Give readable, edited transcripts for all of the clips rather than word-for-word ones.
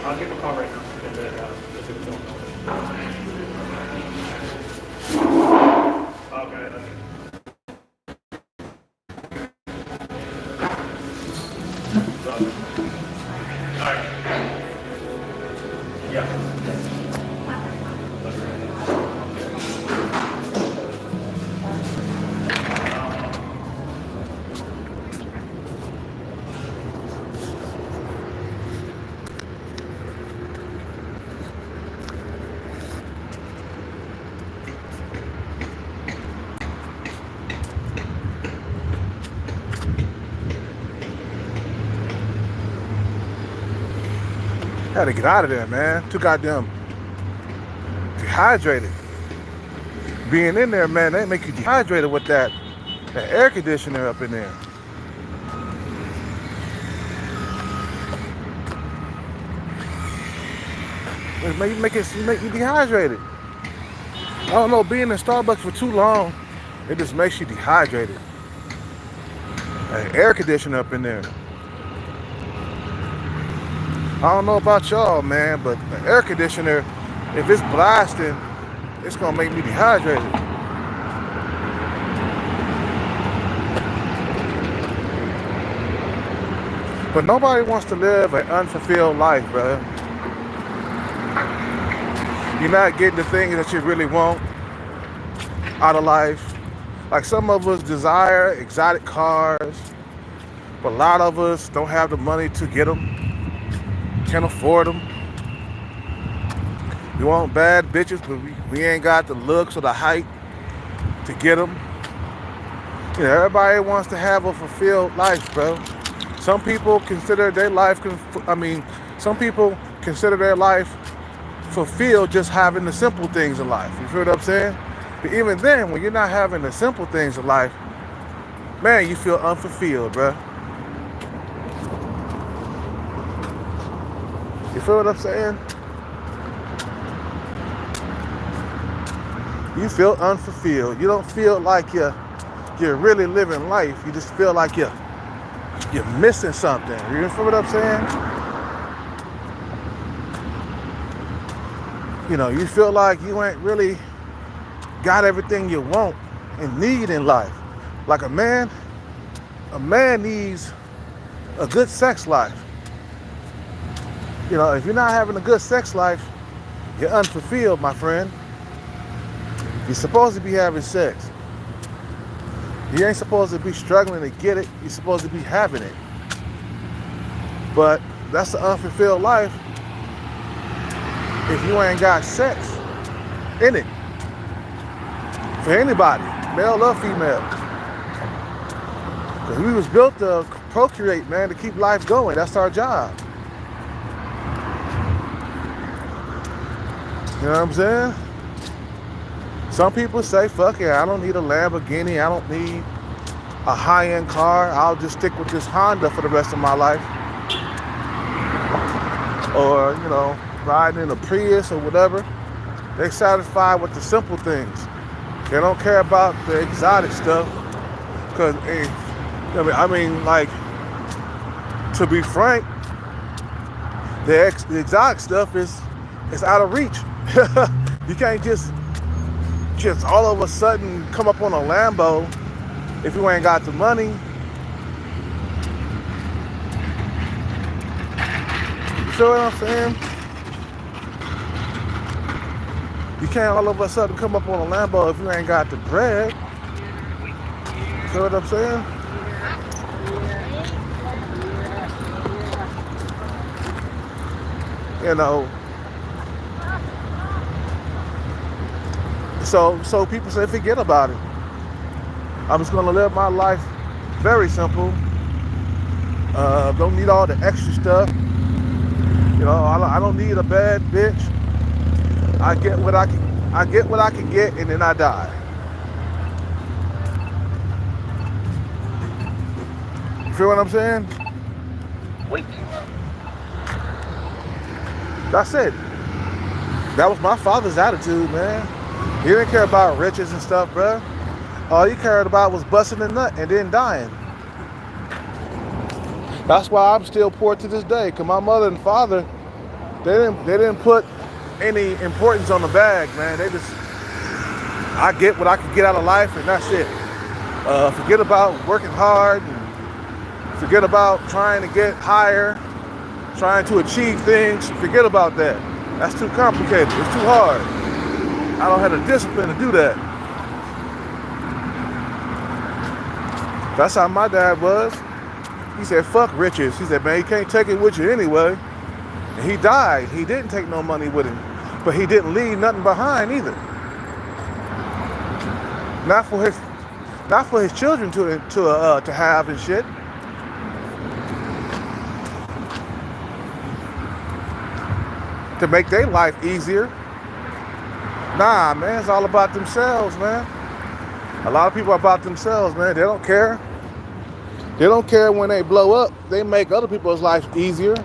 I'll give a call right now. And then, let's see what's going on. Okay. All right. Yeah. Had to get out of there, man. Too goddamn dehydrated. Being in there, man, they make you dehydrated with that air conditioner up in there. Make you dehydrated. I don't know, being in Starbucks for too long, it just makes you dehydrated. An air conditioner up in there. I don't know about y'all, man, but the air conditioner, if it's blasting, it's gonna make me dehydrated. But nobody wants to live an unfulfilled life, brother. You're not getting the things that you really want out of life. Like some of us desire exotic cars, but a lot of us don't have the money to get them. Can't afford them. We want bad bitches, but we ain't got the looks or the height to get them. You know, everybody wants to have a fulfilled life, bro. Some people consider their life, some people consider their life fulfilled just having the simple things in life. You feel what I'm saying? But even then, when you're not having the simple things in life, man, you feel unfulfilled, bro. You feel what I'm saying? You feel unfulfilled. You don't feel like you're really living life. You just feel like you're missing something. You feel what I'm saying? You know, you feel like you ain't really got everything you want and need in life. Like a man needs a good sex life. You know, if you're not having a good sex life, you're unfulfilled, my friend. You're supposed to be having sex. You ain't supposed to be struggling to get it. You're supposed to be having it. But that's the unfulfilled life if you ain't got sex in it. For anybody, male or female. Because we was built to procreate, man, to keep life going. That's our job. You know what I'm saying? Some people say, fuck it, I don't need a Lamborghini, I don't need a high-end car, I'll just stick with this Honda for the rest of my life. Or, you know, riding in a Prius or whatever. They satisfied with the simple things. They don't care about the exotic stuff. Because, I mean, like, to be frank, the exotic stuff is out of reach. You can't just all of a sudden come up on a Lambo if you ain't got the money. You feel what I'm saying? You can't all of a sudden come up on a Lambo if you ain't got the bread. You feel what I'm saying? You know, so people say forget about it. I'm just gonna live my life very simple. Don't need all the extra stuff. You know, I don't need a bad bitch. I get what I can get, and then I die. You feel what I'm saying? Wait. That's it. That was my father's attitude, man. He didn't care about riches and stuff, bro. All he cared about was busting a nut and then dying. That's why I'm still poor to this day. Cause my mother and father, they didn't put any importance on the bag, man. They just, I get what I can get out of life, and that's it. Forget about working hard. And forget about trying to get higher, trying to achieve things. Forget about that. That's too complicated. It's too hard. I don't have the discipline to do that. That's how my dad was. He said, fuck riches. He said, man, you can't take it with you anyway. And he died. He didn't take no money with him. But he didn't leave nothing behind either. Not for his children to have and shit. To make their life easier. Nah, man, it's all about themselves, man. A lot of people are about themselves, man. They don't care. They don't care when they blow up. They make other people's lives easier.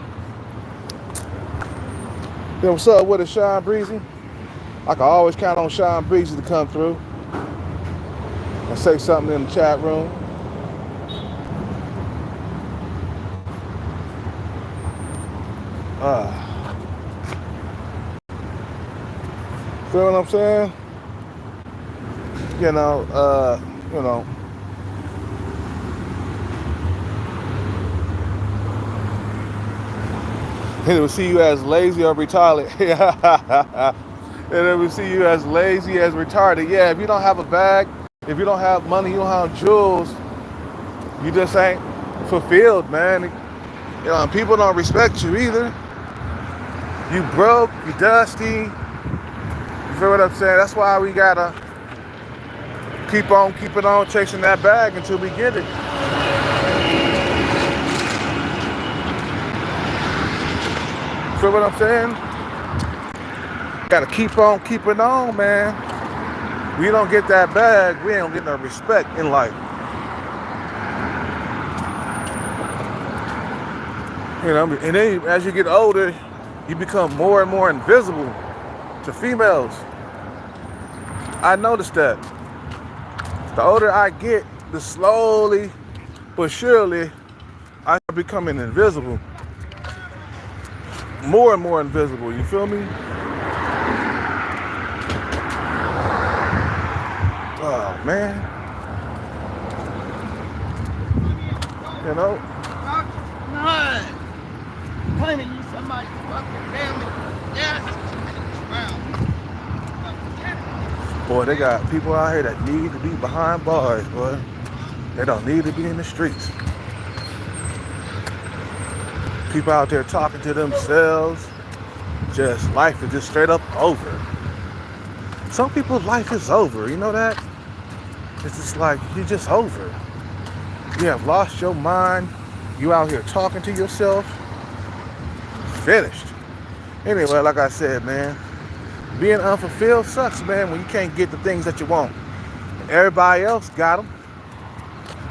You know what's up with it, Sean Breezy? I can always count on Sean Breezy to come through and say something in the chat room. Feel what I'm saying? You know. And it will see you as lazy or retarded. And it will see you as lazy as retarded. Yeah, if you don't have a bag, if you don't have money, you don't have jewels, you just ain't fulfilled, man. You know, and people don't respect you either. You broke, you dusty. You feel what I'm saying? That's why we gotta keep on keeping on chasing that bag until we get it. Feel what I'm saying? Gotta keep on keeping on, man. We don't get that bag, we ain't gonna get no respect in life. You know, and then as you get older, you become more and more invisible to females. I noticed that. The older I get, the slowly but surely I am becoming invisible. More and more invisible, you feel me? Oh, man. You know? Honey, you somebody's fucking family. Yes. Boy, they got people out here that need to be behind bars, boy. They don't need to be in the streets. People out there talking to themselves. Just life is just straight up over. Some people's life is over, you know that? It's just like, you're just over. You have lost your mind. You out here talking to yourself. Finished. Anyway, like I said, man, being unfulfilled sucks, man, when you can't get the things that you want. Everybody else got them.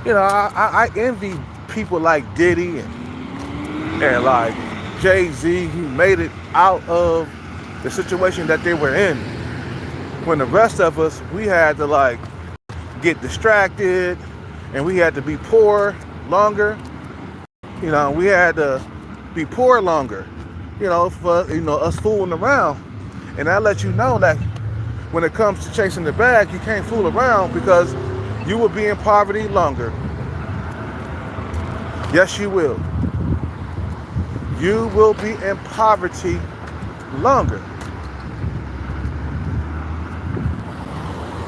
You know, I envy people like Diddy and like Jay-Z who made it out of the situation that they were in. When the rest of us, we had to like get distracted and we had to be poor longer. You know, we had to be poor longer, you know, for, you know, us fooling around. And that lets you know that when it comes to chasing the bag, you can't fool around because you will be in poverty longer. Yes, you will. You will be in poverty longer.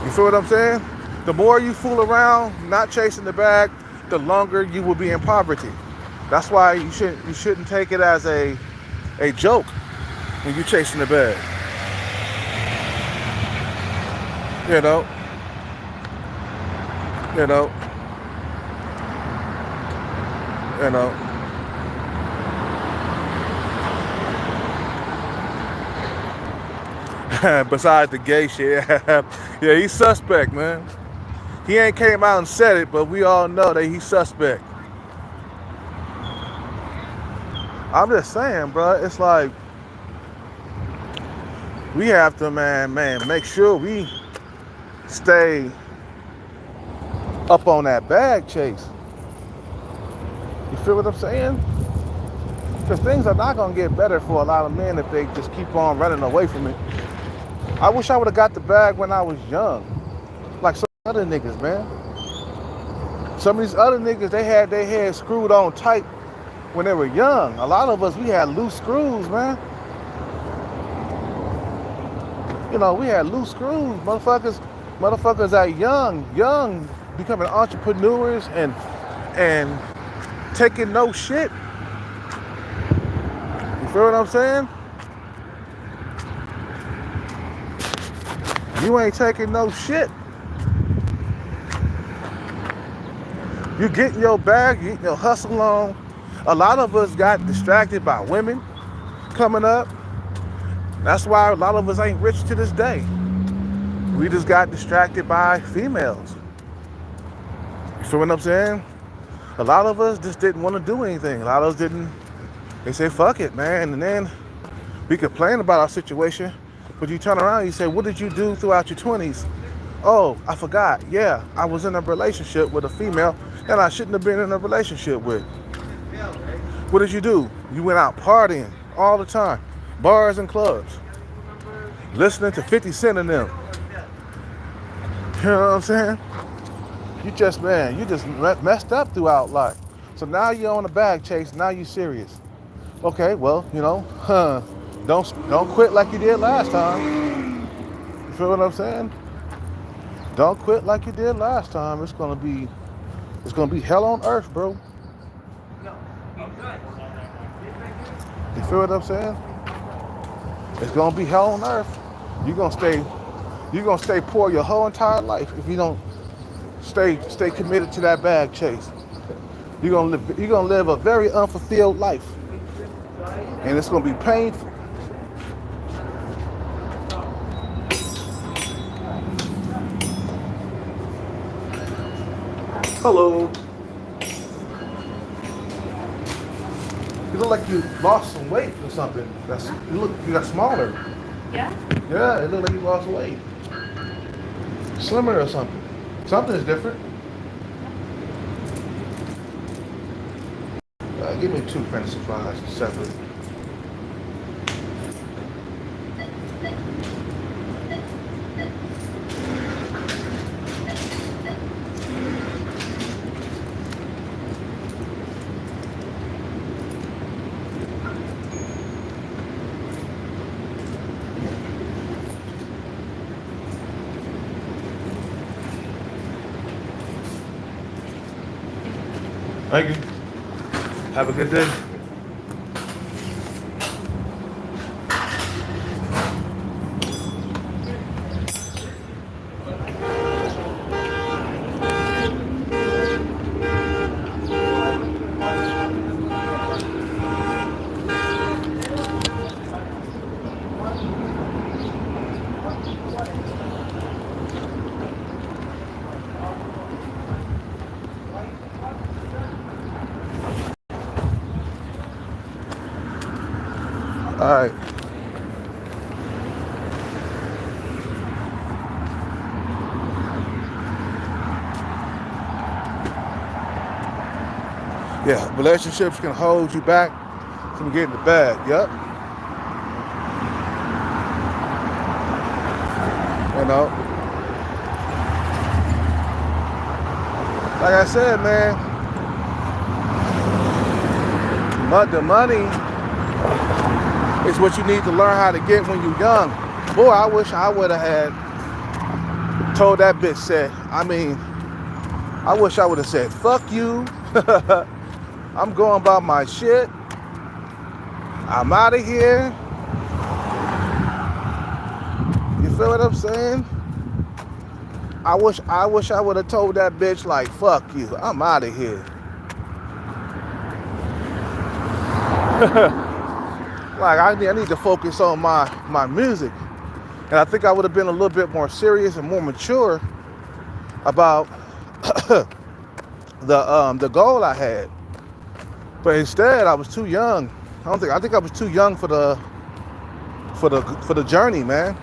You feel what I'm saying? The more you fool around, not chasing the bag, the longer you will be in poverty. That's why you shouldn't take it as a joke when you're chasing the bag. You know. Besides the gay shit, yeah, he's suspect, man. He ain't came out and said it, but we all know that he's suspect. I'm just saying, bro, it's like we have to, man, make sure we stay up on that bag chase. You feel what I'm saying? Because things are not going to get better for a lot of men if they just keep on running away from it. I wish I would have got the bag when I was young. Like some other niggas, man. Some of these other niggas, they had their heads screwed on tight when they were young. A lot of us, we had loose screws, man. You know, we had loose screws. Motherfuckers are young, becoming entrepreneurs and taking no shit. You feel what I'm saying? You ain't taking no shit. You getting your bag, you getting your hustle on. A lot of us got distracted by women coming up. That's why a lot of us ain't rich to this day. We just got distracted by females. You feel what I'm saying? A lot of us just didn't want to do anything. A lot of us didn't. They say, fuck it, man. And then we complain about our situation. But you turn around and you say, what did you do throughout your 20s? Oh, I forgot. Yeah, I was in a relationship with a female that I shouldn't have been in a relationship with. What did you do? You went out partying all the time. Bars and clubs. Listening to 50 Cent and them. You know what I'm saying? You just messed up throughout life. So now you're on a bag chase. Now you're serious. Okay, well, you know, don't quit like you did last time. You feel what I'm saying? Don't quit like you did last time. It's gonna be hell on earth, bro. You feel what I'm saying? It's gonna be hell on earth. You're gonna stay poor your whole entire life if you don't stay committed to that bag chase. You're gonna live a very unfulfilled life. And it's gonna be painful. Hello. You look like you lost some weight or something. You got smaller. Yeah? Yeah, it looked like you lost weight. Slimmer or something. Something is different. Give me 2 French fries separate. Thank you. Have a good day. All right. Yeah, relationships can hold you back from getting the bag. Yep. You know. Like I said, man, the money is what you need to learn how to get when you're young. Boy, I wish I would have had told that bitch I wish I would have said, fuck you. I'm going about my shit. I'm out of here. You feel what I'm saying? I wish I would have told that bitch, like, fuck you. I'm out of here. Like, I need to focus on my music. And I think I would have been a little bit more serious and more mature about the goal I had. But instead, I was too young. I think I was too young for the journey, man.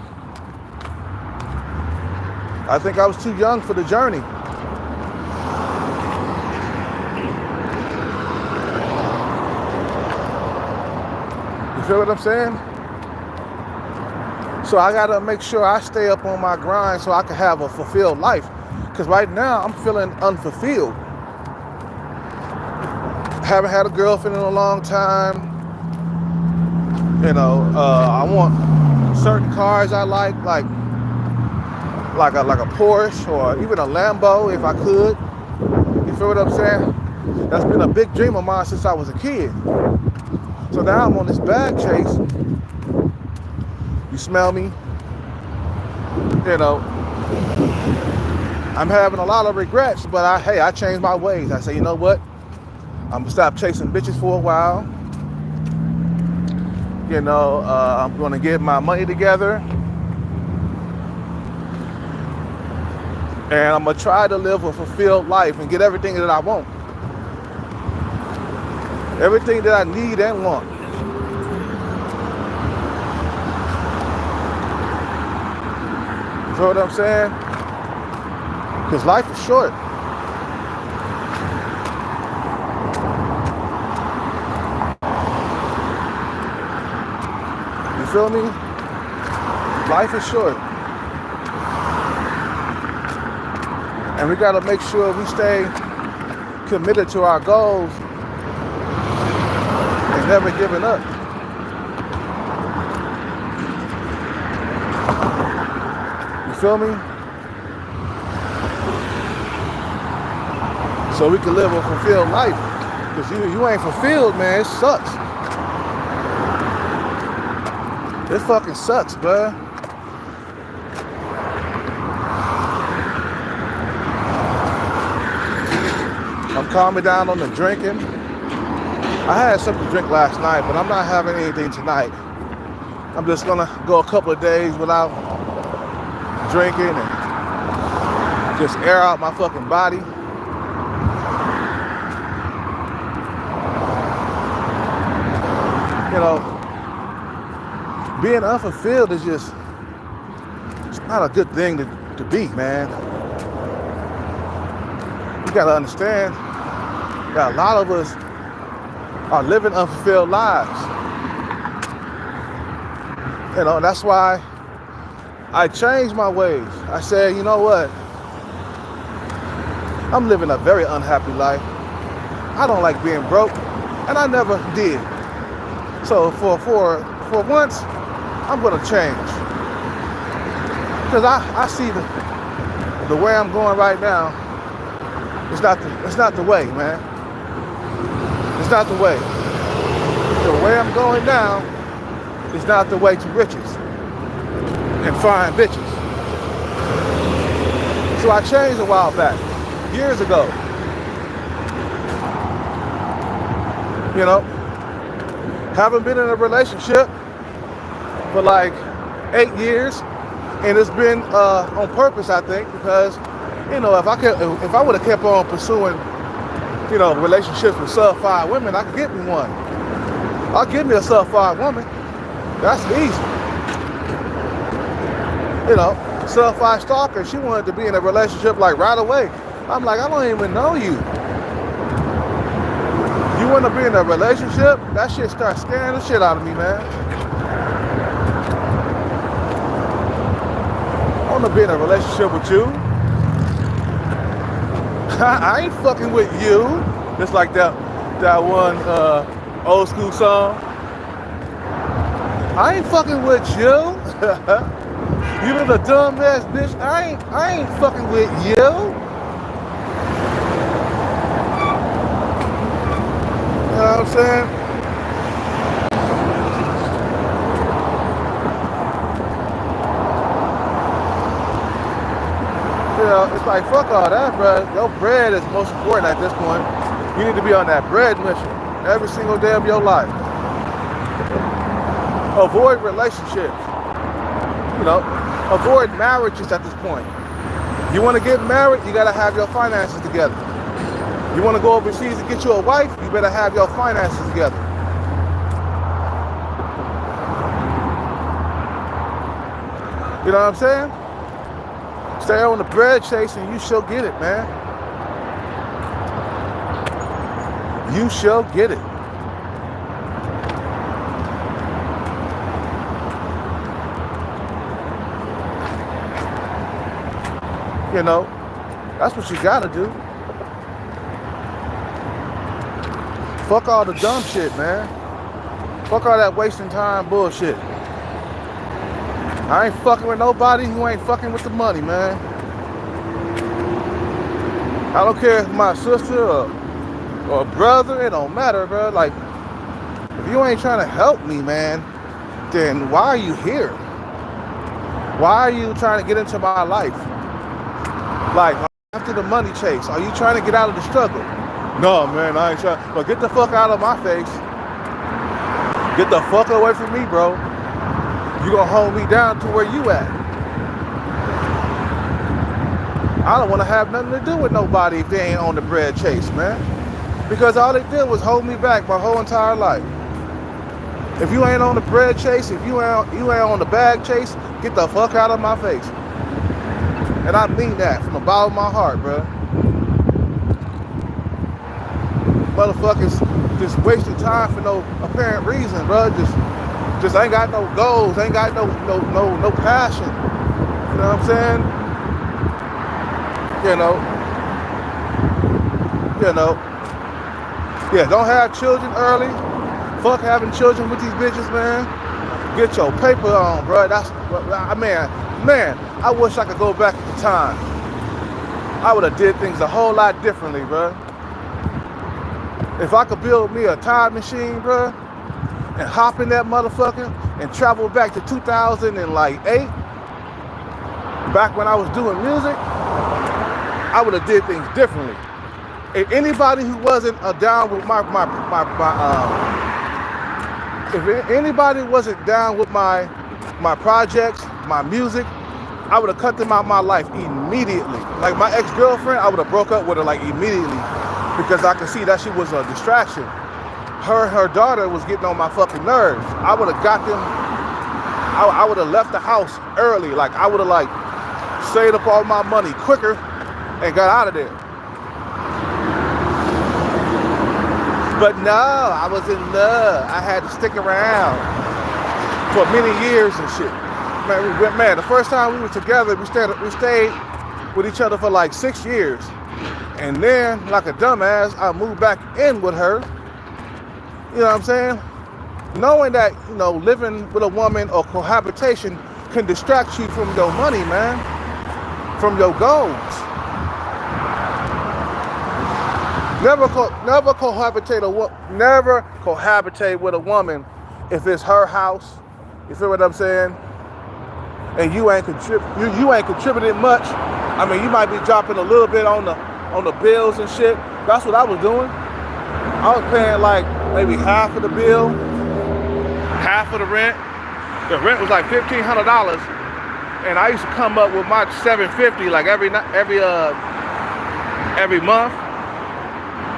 I think I was too young for the journey. You feel what I'm saying? So I gotta make sure I stay up on my grind so I can have a fulfilled life. Because right now I'm feeling unfulfilled. Haven't had a girlfriend in a long time. You know, I want certain cars I like a Porsche or even a Lambo if I could. You feel what I'm saying? That's been a big dream of mine since I was a kid. So now I'm on this bag chase. You smell me? You know, I'm having a lot of regrets, but I changed my ways. I say, you know what? I'm gonna stop chasing bitches for a while. You know, I'm gonna get my money together. And I'm gonna try to live a fulfilled life and get everything that I want. Everything that I need and want. You feel what I'm saying? Because life is short. You feel me? Life is short. And we gotta make sure we stay committed to our goals and never giving up. You feel me? So we can live a fulfilled life. Because you ain't fulfilled, man, it sucks. It fucking sucks, bruh. I'm calming down on the drinking. I had something to drink last night, but I'm not having anything tonight. I'm just gonna go a couple of days without drinking and just air out my fucking body. You know, being unfulfilled is just, it's not a good thing to be, man. You gotta understand that a lot of us are living unfulfilled lives. You know, that's why I changed my ways. I said, you know what? I'm living a very unhappy life. I don't like being broke, and I never did. So for once, I'm gonna change. Because I see the way I'm going right now, it's not the way, man. It's not the way. The way I'm going now is not the way to riches and fine bitches. So I changed a while back, years ago. You know, haven't been in a relationship for like 8 years, and it's been on purpose, I think, because you know, if I would have kept on pursuing, you know, relationships with sub-5 women, I could get me one. I'll give me a sub-5 woman. That's easy. You know, sub-5 stalker, she wanted to be in a relationship like right away. I'm like, I don't even know you. You want to be in a relationship? That shit starts scaring the shit out of me, man. I want to be in a relationship with you. I ain't fucking with you. Just like that one old school song. I ain't fucking with you. You little dumb ass bitch. I ain't fucking with you. You know what I'm saying? You know, it's like, fuck all that, bro. Your bread is most important at this point. You need to be on that bread mission every single day of your life. Avoid relationships. You know, avoid marriages at this point. You want to get married, you got to have your finances together. You want to go overseas and get you a wife, you better have your finances together. You know what I'm saying? Stay on the bread chase and you shall get it, man. You shall get it. You know, that's what you gotta do. Fuck all the dumb shit, man. Fuck all that wasting time bullshit. I ain't fucking with nobody who ain't fucking with the money, man. I don't care if my sister or brother, it don't matter, bro. Like, if you ain't trying to help me, man, then why are you here? Why are you trying to get into my life? Like, after the money chase, are you trying to get out of the struggle? No, man, I ain't trying. But get the fuck out of my face. Get the fuck away from me, bro. You gonna hold me down to where you at. I don't want to have nothing to do with nobody if they ain't on the bread chase, man. Because all they did was hold me back my whole entire life. If you ain't on the bread chase, if you ain't on the bag chase, get the fuck out of my face. And I mean that from the bottom of my heart, bro. Motherfuckers just wasting time for no apparent reason, bro. Just ain't got no goals, ain't got no passion. You know what I'm saying? You know. Yeah, don't have children early. Fuck having children with these bitches, man. Get your paper on, bro. That's, man, I wish I could go back at the time. I would have did things a whole lot differently, bro. If I could build me a time machine, bro, and hop in that motherfucker and travel back to 2008, back when I was doing music, I would have did things differently. If anybody who wasn't down with if anybody wasn't down with my projects, my music, I would have cut them out of my life immediately. Like my ex-girlfriend, I would have broke up with her like immediately because I could see that she was a distraction. Her daughter was getting on my fucking nerves. I would have got them, I would have left the house early. Like I would have like saved up all my money quicker and got out of there. But no, I was in love. I had to stick around for many years and shit. Man, the first time we were together, we stayed with each other for like 6 years. And then, like a dumbass, I moved back in with her. You know what I'm saying? Knowing that, you know, living with a woman or cohabitation can distract you from your money, man. From your goals. Never cohabitate with a woman if it's her house. You feel what I'm saying? And you ain't contributing much. I mean, you might be dropping a little bit on the bills and shit. That's what I was doing. I was paying like maybe half of the bill, half of the rent. The rent was like $1,500, and I used to come up with my $750 like every month.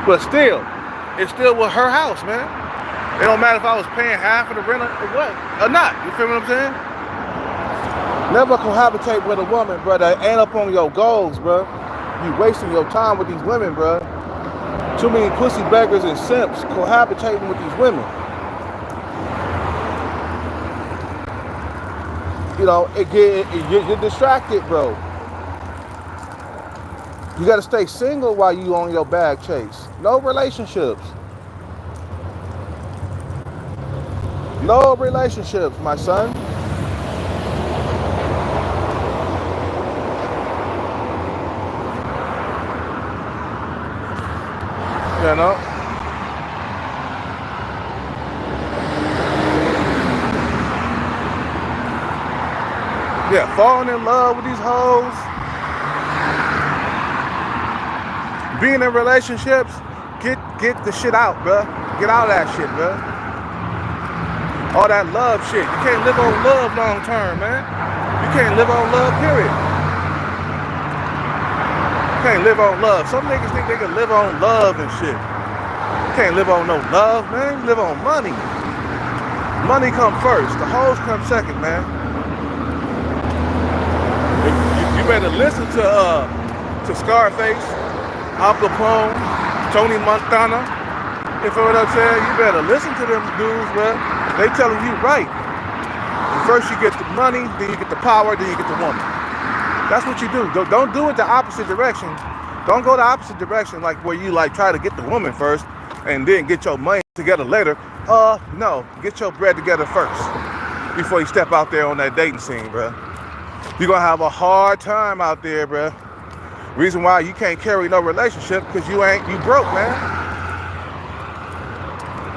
But still, it's still with her house, man. It don't matter if I was paying half of the rent or what, or not. You feel what I'm saying? Never cohabitate with a woman, bro, that ain't up on your goals, bro. You wasting your time with these women, bro. Too many pussy beggars and simps cohabitating with these women. You know, you're distracted, bro. You gotta stay single while you on your bag chase. No relationships. No relationships, my son. You know? Yeah, falling in love with these hoes. Being in relationships, get the shit out, bruh. Get out of that shit, bruh. All that love shit. You can't live on love long term, man. You can't live on love, period. You can't live on love. Some niggas think they can live on love and shit. You can't live on no love, man. You live on money. Money come first. The hoes come second, man. You better listen to Scarface, Al Capone, Tony Montana. You feel what I'm saying? You better listen to them dudes, man. They telling you right. First you get the money, then you get the power, then you get the woman. That's what you do. Don't do it the opposite direction. Don't go the opposite direction, like where you like try to get the woman first and then get your money together later. No, get your bread together first before you step out there on that dating scene, bro. You're gonna have a hard time out there, bro. Reason why you can't carry no relationship because you broke, man.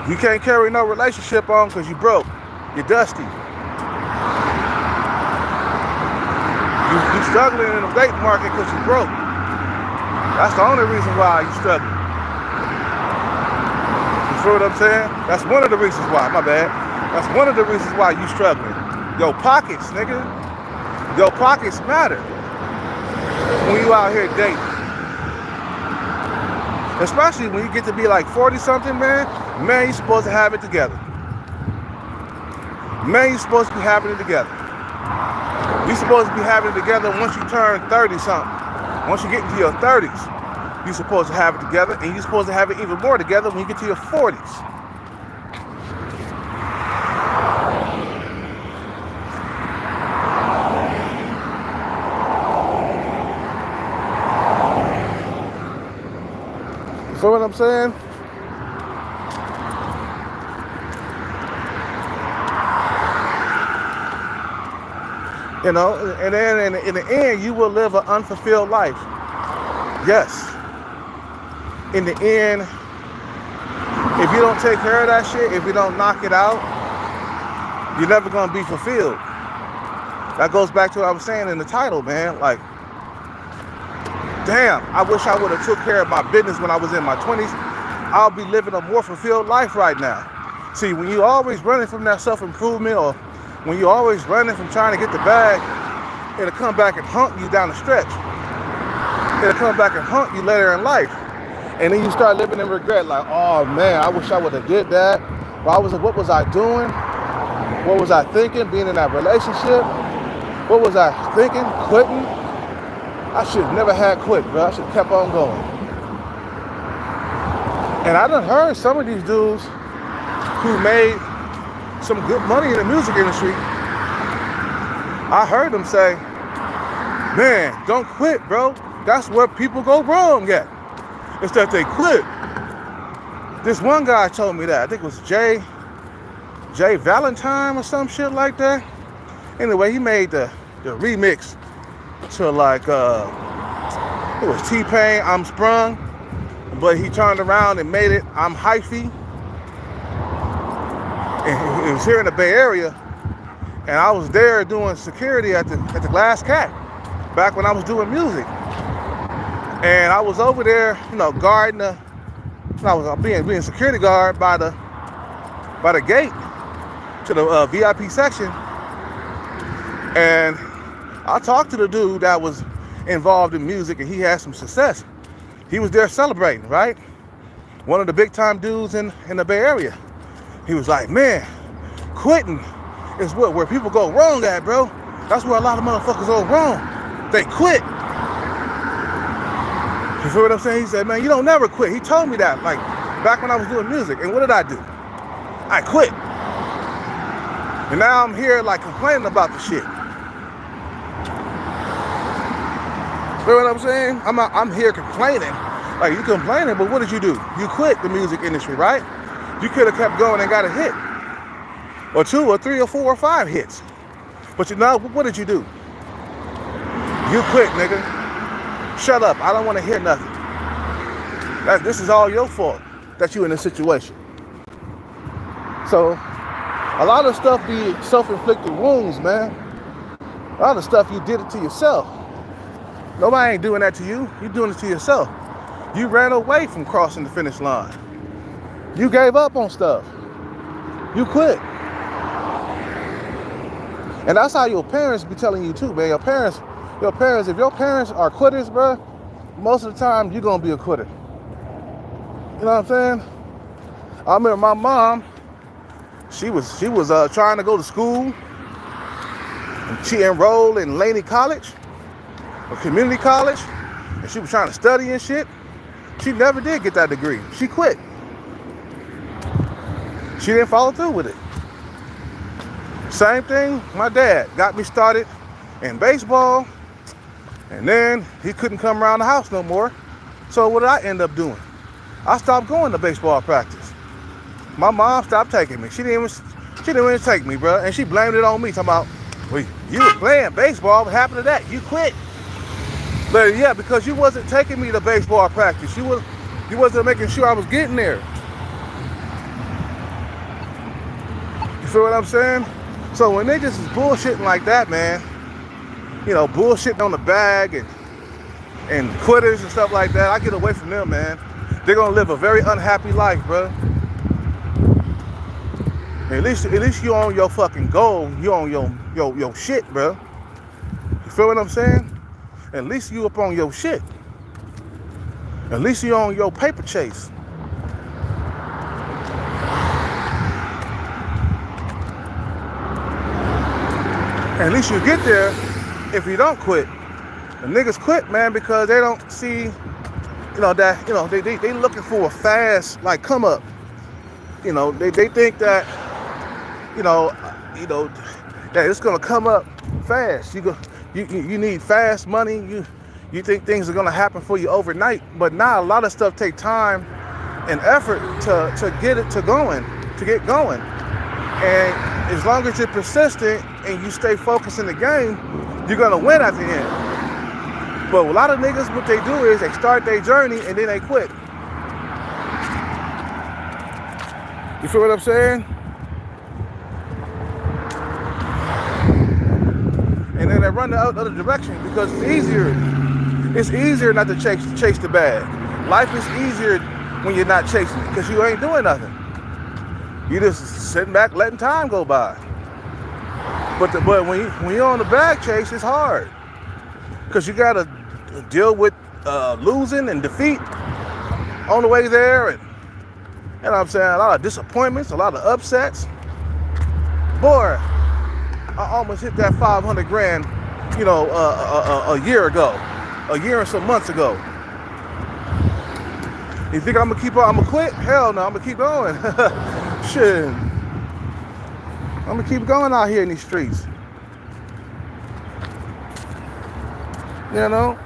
You can't carry no relationship on because you broke. You're dusty. You struggling in the dating market because you broke. That's the only reason why you struggling. You feel what I'm saying? That's one of the reasons why, my bad. That's one of the reasons why you struggling. Your pockets, nigga. Your pockets matter when you out here dating. Especially when you get to be like 40 something, man, you're supposed to have it together. Man, you're supposed to be having it together. You're supposed to be having it together once you turn 30 something. Once you get into your 30s, you're supposed to have it together, and you're supposed to have it even more together when you get to your 40s. You feel what I'm saying? You know, and then in the end, you will live an unfulfilled life. Yes. In the end, if you don't take care of that shit, if you don't knock it out, you're never going to be fulfilled. That goes back to what I was saying in the title, man. Like, damn, I wish I would have took care of my business when I was in my 20s. I'll be living a more fulfilled life right now. See, when you always running from that self-improvement, or when you're always running from trying to get the bag, it'll come back and hunt you down the stretch. It'll come back and hunt you later in life. And then you start living in regret, like, oh man, I wish I would have did that. What was I doing? What was I thinking being in that relationship? What was I thinking? Quitting? I should have never had quit, bro. I should have kept on going. And I done heard some of these dudes who made some good money in the music industry. I heard them say, man, don't quit, bro. That's where people go wrong at. It's that they quit. This one guy told me that. I think it was Jay Valentine or some shit like that. Anyway, he made the remix to like, it was T-Pain, I'm Sprung. But he turned around and made it, I'm Hyphy. And it was here in the Bay Area, and I was there doing security at the Glass Cat back when I was doing music. And I was over there, you know, guarding I was being security guard by the gate to the VIP section. And I talked to the dude that was involved in music, and he had some success. He was there celebrating, right? One of the big time dudes in the Bay Area. He was like, man, quitting is where people go wrong at, bro. That's where a lot of motherfuckers go wrong. They quit. You feel what I'm saying? He said, man, you don't never quit. He told me that, like, back when I was doing music. And what did I do? I quit. And now I'm here, like, complaining about the shit. Feel what I'm saying? I'm here complaining. Like, you complaining, but what did you do? You quit the music industry, right? You could have kept going and got a hit. Or 2 or 3 or 4 or 5 hits. But you know, what did you do? You quit, nigga. Shut up. I don't want to hear nothing. This is all your fault that you in this situation. So, a lot of stuff be self-inflicted wounds, man. A lot of stuff you did it to yourself. Nobody ain't doing that to you. You're doing it to yourself. You ran away from crossing the finish line. You gave up on stuff. You quit. And that's how your parents be telling you too, man. Your parents, if your parents are quitters, bro, most of the time you're gonna be a quitter. You know what I'm saying? I remember my mom, she was trying to go to school. And she enrolled in Laney College. a community college, and she was trying to study and shit. She never did get that degree. She quit. She didn't follow through with it. Same thing, my dad got me started in baseball, and then he couldn't come around the house no more. So what did I end up doing? I stopped going to baseball practice. My mom stopped taking me. She didn't even take me, bro. And she blamed it on me, talking about, well, you were playing baseball, what happened to that? You quit. But yeah, because you wasn't taking me to baseball practice. You wasn't making sure I was getting there. You feel what I'm saying? So when niggas is bullshitting like that, man, you know, bullshitting on the bag and quitters and stuff like that, I get away from them, man. They're gonna live a very unhappy life, bro. At least you on your fucking goal. You on your shit, bro. You feel what I'm saying? At least you up on your shit. At least you on your paper chase. At least you get there if you don't quit. The niggas quit, man, because they don't see, they looking for a fast, like, come up. They think that, that it's gonna come up fast. You need fast money. You think things are gonna happen for you overnight, but now a lot of stuff take time and effort to get it to get going. And as long as you're persistent and you stay focused in the game, you're gonna win at the end. But a lot of niggas, what they do is they start their journey and then they quit. You feel what I'm saying? And then they run the other direction because it's easier. It's easier not to chase the bag. Life is easier when you're not chasing it because you ain't doing nothing. You just sitting back letting time go by. But when you're on the bag chase, it's hard because you gotta deal with losing and defeat on the way there, and you know what I'm saying, a lot of disappointments, a lot of upsets. Boy, I almost hit that 500 grand, a year ago, a year and some months ago. You think I'm gonna quit? Hell no, I'm gonna keep going. Shit. I'm gonna keep going out here in these streets. You know?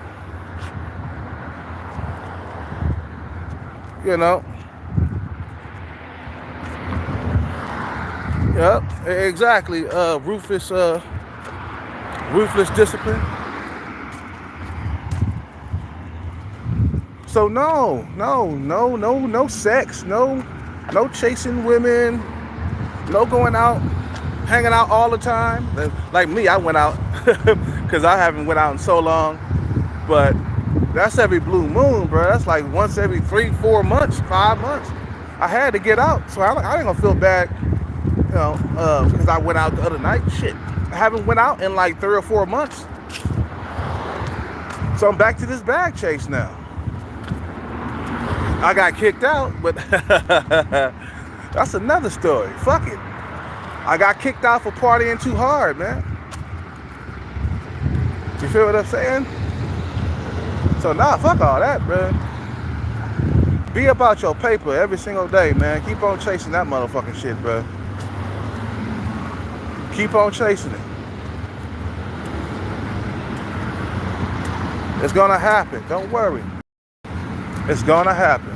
Yep, exactly. Ruthless discipline. So no sex, no chasing women, no going out, hanging out all the time. Like me, I went out because I haven't went out in so long. But that's every blue moon, bro. That's like once every 3, 4 months, 5 months. I had to get out, so I ain't gonna feel bad, because I went out the other night. Shit, I haven't went out in like 3 or 4 months. So I'm back to this bag chase now. I got kicked out, but that's another story. Fuck it. I got kicked out for partying too hard, man. You feel what I'm saying? So nah, fuck all that, bro. Be about your paper every single day, man. Keep on chasing that motherfucking shit, bro. Keep on chasing it. It's gonna happen. Don't worry. It's gonna happen.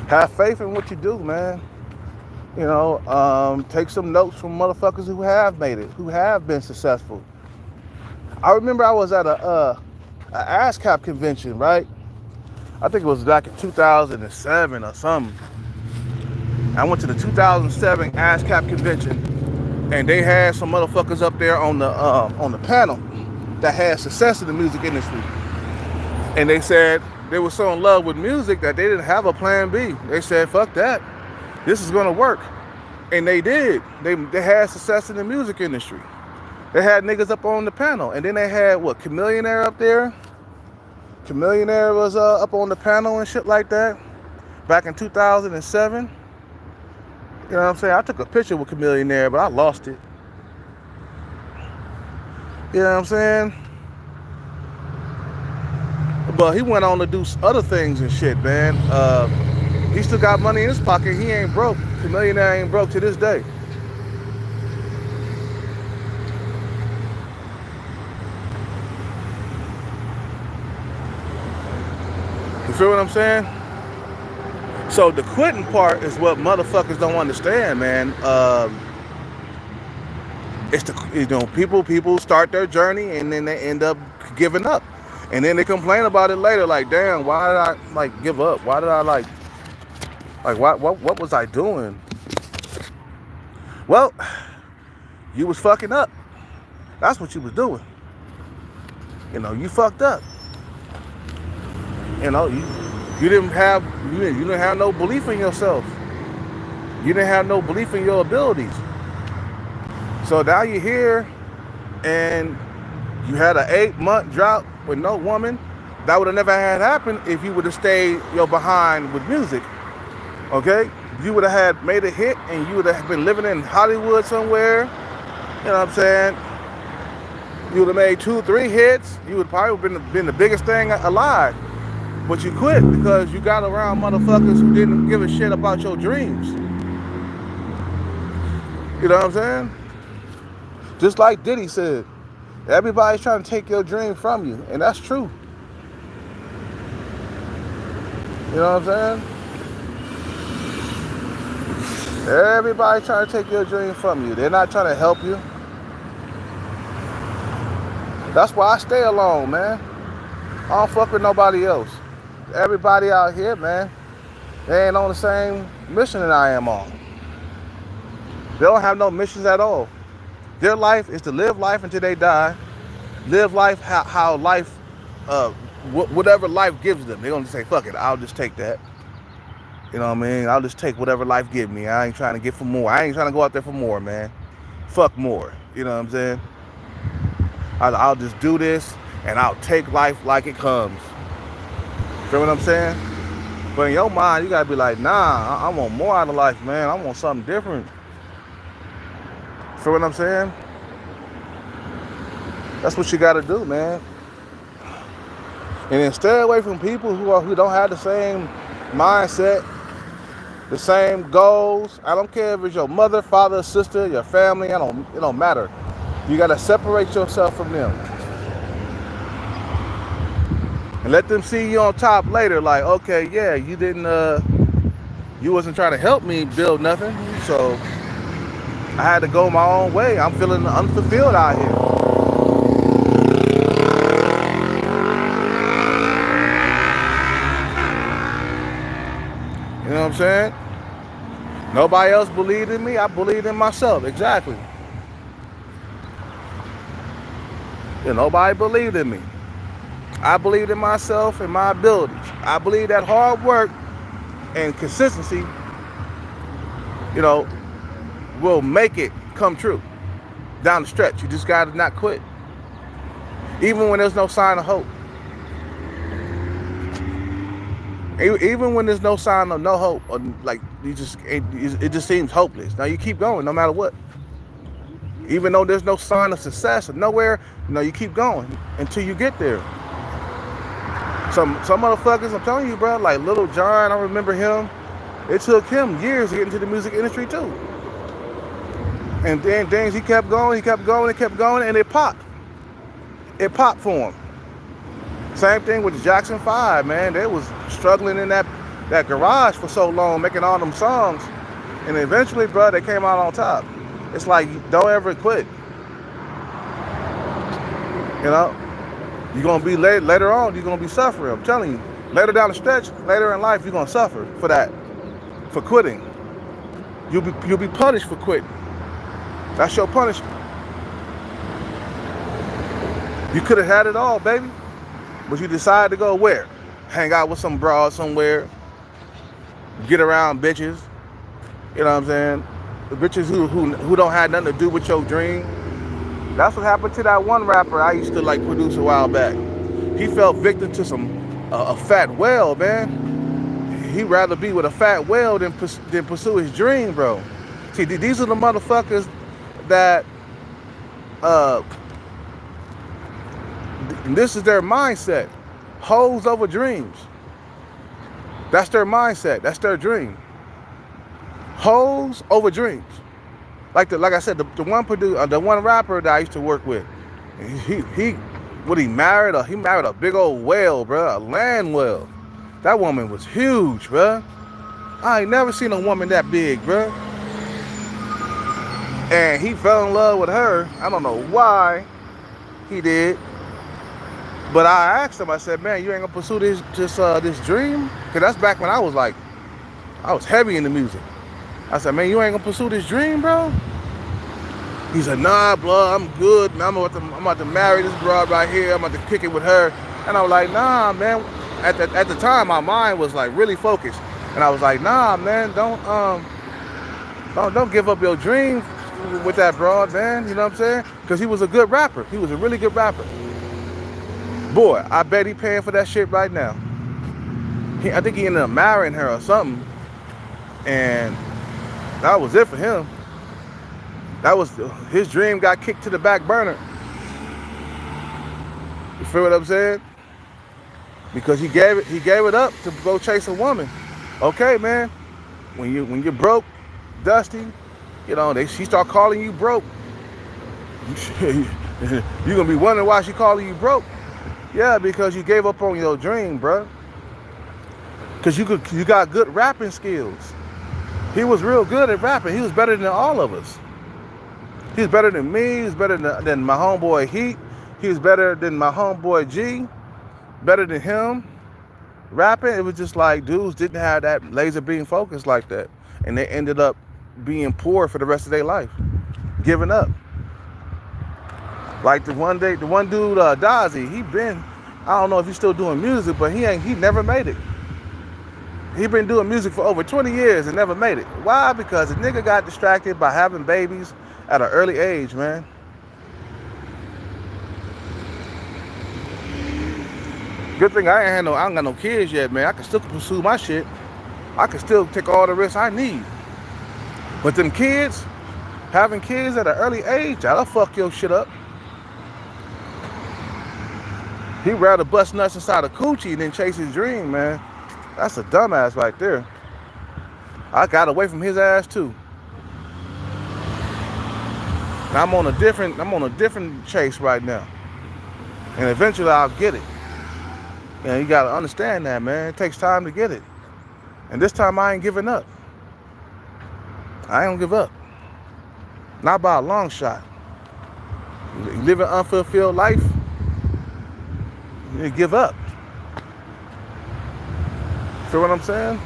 Have faith in what you do, man. Take some notes from motherfuckers who have made it, who have been successful. I remember I was at a ASCAP convention, right? I think it was back in 2007 or something. I went to the 2007 ASCAP convention, and they had some motherfuckers up there on the panel that had success in the music industry. And they said they were so in love with music that they didn't have a plan B. They said, fuck that. This is gonna work. And they did. They had success in the music industry. They had niggas up on the panel. And then they had, Chamillionaire up there? Chamillionaire was up on the panel and shit like that back in 2007. You know what I'm saying? I took a picture with Chamillionaire, but I lost it. You know what I'm saying? But he went on to do other things and shit, man. He still got money in his pocket. He ain't broke. The millionaire ain't broke to this day. You feel what I'm saying? So the quitting part is what motherfuckers don't understand, man. It's the people start their journey and then they end up giving up, and then they complain about it later, like, damn, why did I like give up? Why did I like what was I doing? Well, you was fucking up. That's what you was doing. You know, you fucked up. You know, you didn't have no belief in yourself. You didn't have no belief in your abilities. So now you're here and you had an 8-month drought with no woman. That would have never had happened if you would have stayed your behind with music. Okay? You would have had made a hit and you would have been living in Hollywood somewhere. You know what I'm saying? You would have made 2-3 hits. You would probably been the biggest thing alive. But you quit because you got around motherfuckers who didn't give a shit about your dreams. You know what I'm saying? Just like Diddy said, everybody's trying to take your dream from you. And that's true. You know what I'm saying? Everybody's trying to take your dream from you. They're not trying to help you. That's why I stay alone, man. I don't fuck with nobody else. Everybody out here, man, they ain't on the same mission that I am on. They don't have no missions at all. Their life is to live life until they die. Live life how life, whatever life gives them. They're gonna say, fuck it, I'll just take that. You know what I mean? I'll just take whatever life gives me. I ain't trying to get for more. I ain't trying to go out there for more, man. Fuck more. You know what I'm saying? I'll just do this and I'll take life like it comes. Feel what I'm saying? But in your mind, you gotta be like, nah, I want more out of life, man. I want something different. Feel what I'm saying? That's what you gotta do, man. And then stay away from people who don't have the same mindset, the same goals. I don't care if it's your mother, father, sister, your family. It don't matter. You gotta separate yourself from them. And let them see you on top later, like, okay, yeah, you wasn't trying to help me build nothing, so I had to go my own way. I'm feeling unfulfilled out here. You know what I'm saying? Nobody else believed in me. I believed in myself. Exactly. Nobody believed in me. I believed in myself and my abilities. I believe that hard work and consistency, will make it come true down the stretch. You just got to not quit. Even when there's no sign of hope. Even when there's no sign of no hope, or like it just seems hopeless. Now you keep going no matter what. Even though there's no sign of success or nowhere, you keep going until you get there. Some motherfuckers, I'm telling you, bro, like Little John, I remember him. It took him years to get into the music industry too. And then things, he kept going, and it popped. It popped for him. Same thing with the Jackson 5, man. They was struggling in that garage for so long, making all them songs. And eventually, bro, they came out on top. It's like, don't ever quit. You're going to be later on, you're going to be suffering. I'm telling you. Later down the stretch, later in life, you're going to suffer for that. For quitting. You'll be punished for quitting. That's your punishment. You could have had it all, baby. But you decided to go where? Hang out with some broad somewhere. Get around bitches. You know what I'm saying? The bitches who don't have nothing to do with your dream. That's what happened to that one rapper I used to produce a while back. He fell victim to a fat whale, man. He'd rather be with a fat whale than pursue his dream, bro. See, these are the motherfuckers that And this is their mindset. Hoes over dreams. That's their mindset. That's their dream. Hoes over dreams. Like I said, the one rapper that I used to work with, he married a big old whale, bro, a land whale. That woman was huge, bro. I ain't never seen a woman that big, bro. And he fell in love with her. I don't know why he did. But I asked him, I said, man, you ain't gonna pursue this dream? Cause that's back when I was heavy into music. I said, man, you ain't gonna pursue this dream, bro? He said, nah, bro, I'm good. Man, I'm about to marry this broad right here. I'm about to kick it with her. And I was like, nah, man. At the time, my mind was like really focused. And I was like, nah, man, don't give up your dream with that broad, man. You know what I'm saying? Because he was a good rapper. He was a really good rapper. Boy, I bet he paying for that shit right now. I think he ended up marrying her or something. And that was it for him. That was his dream got kicked to the back burner. You feel what I'm saying? Because he gave it up to go chase a woman. Okay, man. When you're broke, dusty, you know, she start calling you broke. You're gonna be wondering why she calling you broke. Yeah, because you gave up on your dream, bro. Because you got good rapping skills. He was real good at rapping. He was better than all of us. He was better than me. He was better than my homeboy Heat. He was better than my homeboy G. Better than him. Rapping, it was just like dudes didn't have that laser beam focus like that. And they ended up being poor for the rest of their life. Giving up. Like the one dude, Dazzy, I don't know if he's still doing music, but he never made it. He been doing music for over 20 years and never made it. Why? Because the nigga got distracted by having babies at an early age, man. Good thing I don't got no kids yet, man. I can still pursue my shit. I can still take all the risks I need. But them kids, having kids at an early age, that'll fuck your shit up. He'd rather bust nuts inside a coochie than chase his dream, man. That's a dumbass right there. I got away from his ass too. Now I'm on a different chase right now. And eventually I'll get it. And you gotta understand that, man. It takes time to get it. And this time I ain't giving up. I ain't gonna give up. Not by a long shot. Living an unfulfilled life, you give up. Feel what I'm saying?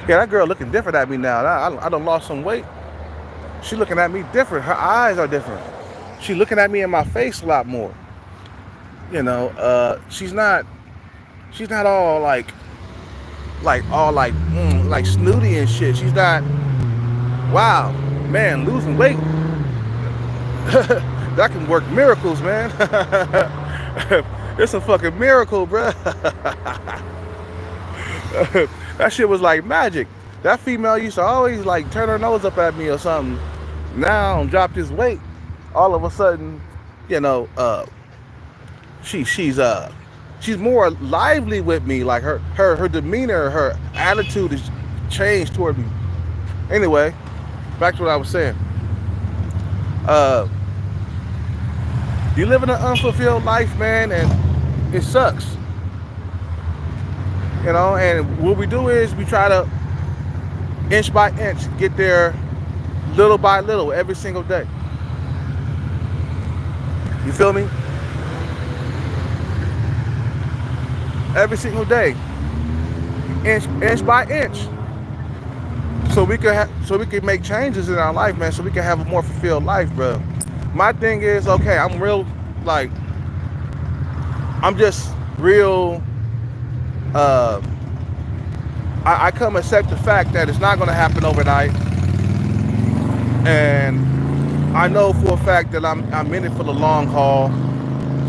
Yeah, that girl looking different at me now. I done lost some weight. She looking at me different. Her eyes are different. She looking at me in my face a lot more. You know, she's not all like snooty and shit. She's not. Wow, man, losing weight. That can work miracles, man. It's a fucking miracle, bro. That shit was like magic. That female used to always like turn her nose up at me or something. Now I dropped this weight. All of a sudden, you know, she's more lively with me. Like her demeanor, her attitude is changed toward me. Anyway, back to what I was saying. You live in an unfulfilled life, man, and it sucks. You know, and what we do is we try to inch by inch get there little by little every single day. You feel me? Every single day. Inch by inch. So we can make changes in our life, man, so we can have a more fulfilled life, bro. My thing is, okay, I'm just real, I come accept the fact that it's not going to happen overnight. And I know for a fact that I'm in it for the long haul,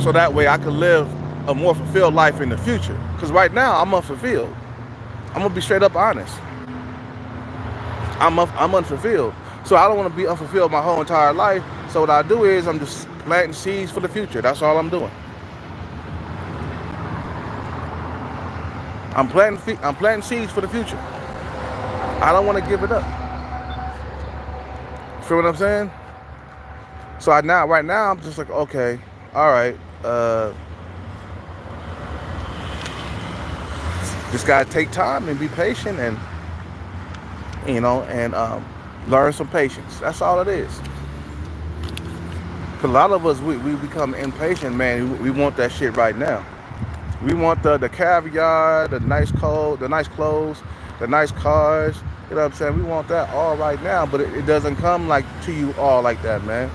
so that way I can live a more fulfilled life in the future. Because right now, I'm unfulfilled. I'm going to be straight up honest. I'm unfulfilled. So I don't want to be unfulfilled my whole entire life. So what I do is I'm just planting seeds for the future. That's all I'm doing. I'm planting seeds for the future. I don't want to give it up. Feel what I'm saying? So right now, I'm just like, okay, all right. Just gotta take time and be patient, and learn some patience. That's all it is. 'Cause a lot of us, we become impatient, man. We want that shit right now. We want the caviar, the nice clothes, the nice cars. You know what I'm saying? We want that all right now, but it doesn't come like to you all like that, man.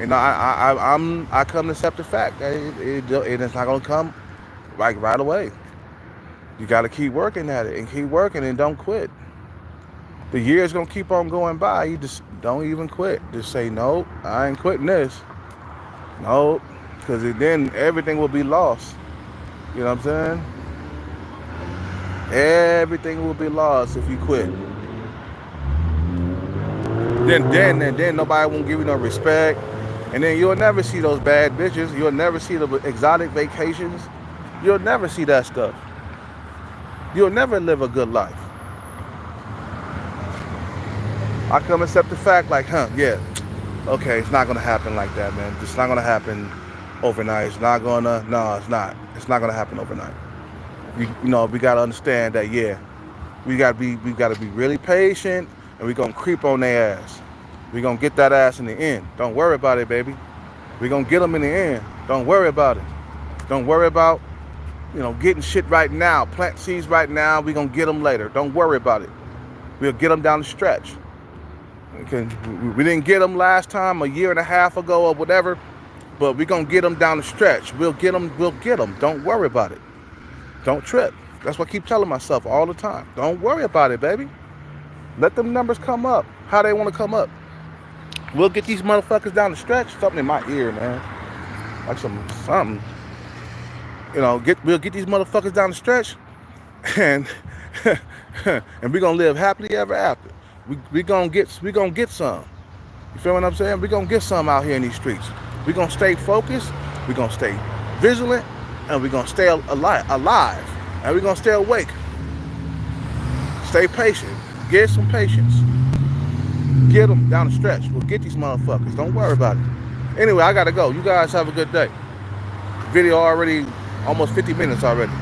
I come to accept the fact that it's not gonna come like right away. You gotta keep working at it and keep working and don't quit. The year's gonna keep on going by. You just don't even quit. Just say, nope, I ain't quitting this. Nope, because then everything will be lost. You know what I'm saying? Everything will be lost if you quit. Then nobody won't give you no respect. And then you'll never see those bad bitches. You'll never see the exotic vacations. You'll never see that stuff. You'll never live a good life. I come accept the fact like, yeah, okay, it's not gonna happen like that, man. It's not gonna happen overnight. It's not gonna happen overnight. We gotta understand that, yeah, we gotta be really patient, and we gonna creep on their ass. We gonna get that ass in the end. Don't worry about it, baby. We gonna get them in the end. Don't worry about it. Don't worry about, getting shit right now. Plant seeds right now. We gonna get them later. Don't worry about it. We'll get them down the stretch. Okay. We didn't get them last time, a year and a half ago or whatever, but we gonna get them down the stretch. We'll get them. Don't worry about it. Don't trip. That's what I keep telling myself all the time. Don't worry about it, baby. Let them numbers come up how they want to come up. We'll get these motherfuckers down the stretch. Something in my ear, man. Like something. We'll get these motherfuckers down the stretch, and and we gonna live happily ever after. We gonna get some. You feel what I'm saying? We gonna get some out here in these streets. We gonna stay focused. We gonna stay vigilant, and we gonna stay alive, and we gonna stay awake. Stay patient. Get some patience. Get them down the stretch. We'll get these motherfuckers. Don't worry about it. Anyway, I gotta go. You guys have a good day. Video already almost 50 minutes already.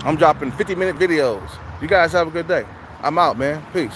I'm dropping 50-minute videos. You guys have a good day. I'm out, man. Peace.